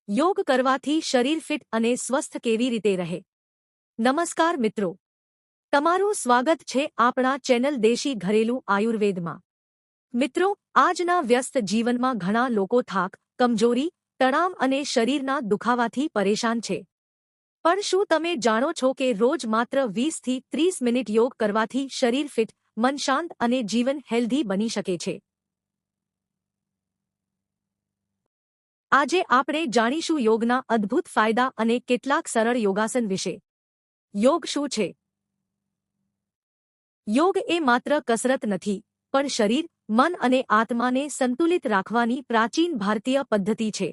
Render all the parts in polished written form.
યોગ કરવાથી શરીર ફિટ અને સ્વસ્થ કેવી રીતે રહે? નમસ્કાર મિત્રો, તમારું સ્વાગત છે આપણા ચેનલ દેશી ઘરેલું આયુર્વેદમાં। મિત્રો, આજના વ્યસ્ત જીવનમાં ઘણા લોકો થાક, કમજોરી, તણાવ અને શરીરના દુખાવાથી પરેશાન છે। પણ શું તમે જાણો છો કે રોજ માત્ર 20 થી 30 મિનિટ યોગ કરવાથી શરીર ફિટ, મન શાંત અને જીવન હેલ્ધી બની શકે છે? આજે આપણે જાણીશું યોગના અદ્ભુત ફાયદા અને કેટલાક સરળ યોગાસન વિશે। યોગ શું છે? યોગ એ માત્ર કસરત નથી, પણ શરીર, મન અને આત્માને સંતુલિત રાખવાની પ્રાચીન ભારતીય પદ્ધતિ છે।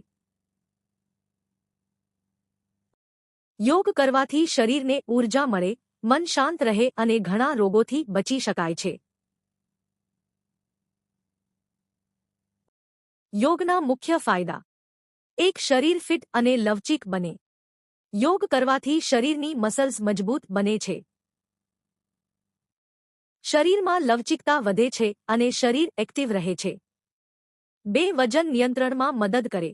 યોગ કરવાથી શરીરને ઊર્જા મળે, મન શાંત રહે અને ઘણા રોગોથી બચી શકાય છે। યોગના મુખ્ય ફાયદા: 1. શરીર ફિટ અને લવચીક બને। યોગ કરવાથી શરીરની મસલ્સ મજબૂત બને છે। શરીરમાં લવચીકતા વધે છે અને શરીર એક્ટિવ રહે છે। 2. વજન નિયંત્રણમાં મદદ કરે।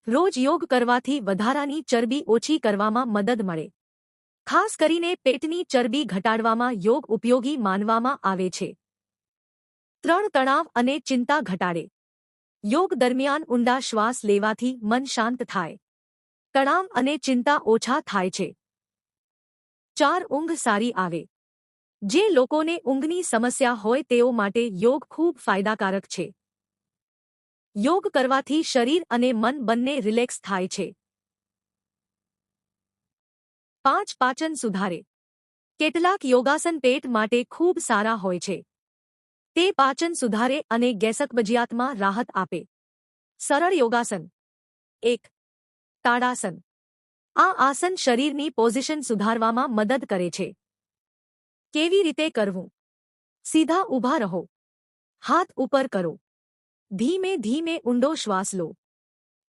રોજ યોગ કરવાથી વધારાની ચરબી ઓછી કરવામાં મદદ મળે। ખાસ કરીને પેટની ચરબી ઘટાડવામાં યોગ ઉપયોગી માનવામાં આવે છે। 3. તણાવ અને ચિંતા ઘટાડે। યોગ દરમિયાન ઊંડા શ્વાસ લેવાથી મન શાંત થાય, તણાવ અને ચિંતા ઓછા થાય છે। 4. ઊંઘ સારી આવે। જે લોકોને ઊંઘની સમસ્યા હોય તેઓ માટે યોગ ખૂબ ફાયદાકારક છે। યોગ કરવાથી શરીર અને મન બંને રિલેક્સ થાય છે। 5. પાચન સુધારે। કેટલાક યોગાસન પેટ માટે ખૂબ સારા હોય છે। તે પાચન સુધારે અને ગેસકબજિયાતમાં રાહત આપે। સરળ યોગાસન। 1. તાડાસન। આ આસન શરીરની પોઝિશન સુધારવામાં મદદ કરે છે। કેવી રીતે કરવું? સીધા ઊભા રહો, હાથ ઉપર કરો, ધીમે ધીમે ઊંડો શ્વાસ લો,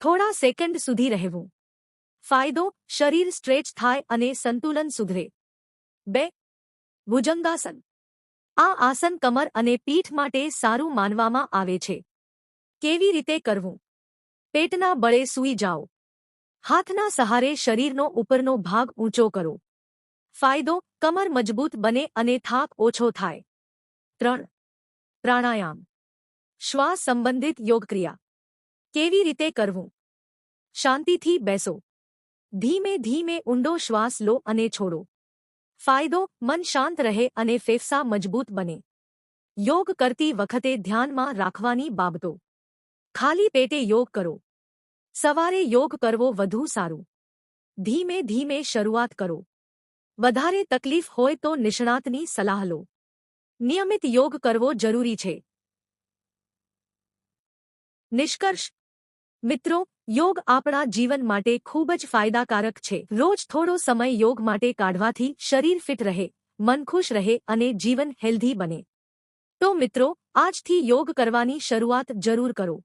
થોડા સેકન્ડ સુધી રહેવું। ફાયદો: શરીર સ્ટ્રેચ થાય અને સંતુલન સુધરે। 2. ભુજંગાસન। આ આસન કમર અને પીઠ માટે સારું માનવામાં આવે છે। કેવી રીતે કરવું? પેટના બળે સૂઈ જાઓ, હાથના સહારે શરીરનો ઉપરનો ભાગ ઊંચો કરો। ફાયદો: કમર મજબૂત બને અને થાક ઓછો થાય। 3. પ્રાણાયામ। શ્વાસ સંબંધિત યોગક્રિયા। કેવી રીતે કરવું? શાંતિથી બેસો, ધીમે ધીમે ઊંડો શ્વાસ લો અને છોડો। ફાયદો: મન શાંત રહે અને ફેફસા મજબૂત બને। યોગ કરતી વખતે ધ્યાનમાં રાખવાની બાબતો: ખાલી પેટે યોગ કરો। સવારે યોગ કરવો વધુ સારું। ધીમે ધીમે શરૂઆત કરો। વધારે તકલીફ હોય તો નિષ્ણાતની સલાહ લો। નિયમિત યોગ કરવો જરૂરી છે। નિષ્કર્ષ: મિત્રો, યોગ આપણા જીવન માટે ખૂબ જ ફાયદાકારક છે। રોજ થોડો સમય યોગ માટે કાઢવાથી શરીર ફિટ રહે, મન ખુશ રહે અને જીવન હેલ્ધી બને। તો મિત્રો, આજથી યોગ કરવાની શરૂઆત જરૂર કરો।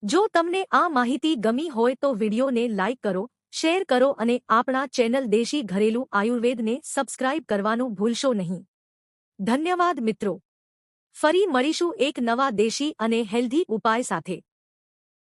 જો તમને આ માહિતી ગમી હોય તો વિડિયોને લાઇક કરો, શેર કરો અને આપણા ચેનલ દેશી ઘરેલું આયુર્વેદને સબસ્ક્રાઇબ કરવાનું ભૂલશો નહીં। ધન્યવાદ મિત્રો। ફરી મળીશું એક નવા દેશી અને હેલ્ધી ઉપાય સાથે।